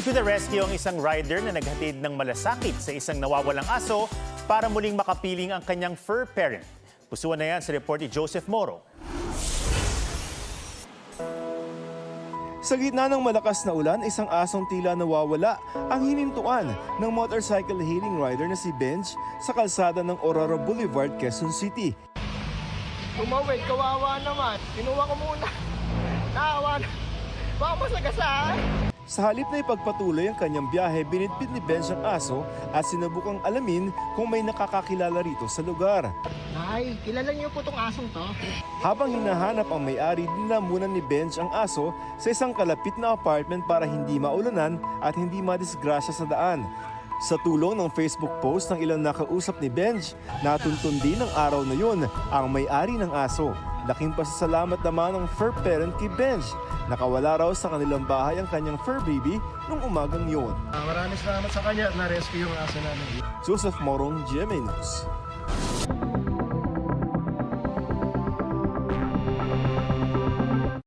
To the rescue ang isang rider na naghatid ng malasakit sa isang nawawalang aso para muling makapiling ang kanyang fur parent. Pusuan na yan sa report ni Joseph Moro. Sa gitna ng malakas na ulan, isang asong tila nawawala ang hinintuan ng motorcycle hailing rider na si Benj sa kalsada ng Aurora Boulevard, Quezon City. Tumawid, kawawa naman. Kinuha ko muna. Naawa na. Baka masagasaan. Sa halip na ipagpatuloy ang kanyang biyahe, binitbit ni Benj ang aso at sinubukang alamin kung may nakakakilala rito sa lugar. Ay, kilala niyo po tong asong to? Habang hinahanap ang may-ari, dinamunan ni Benj ang aso sa isang kalapit na apartment para hindi maulanan at hindi madisgrasya sa daan. Sa tulong ng Facebook post ng ilang nakausap ni Benj, natuntun din ng araw na yun ang may-ari ng aso. Laking pasasalamat naman ng fur parent kay Benj. Nakawala raw sa kanilang bahay ang kanyang fur baby nung umagang yun. Maraming salamat sa kanya at na-rescue yung aso namin. Joseph Morong, GMA News.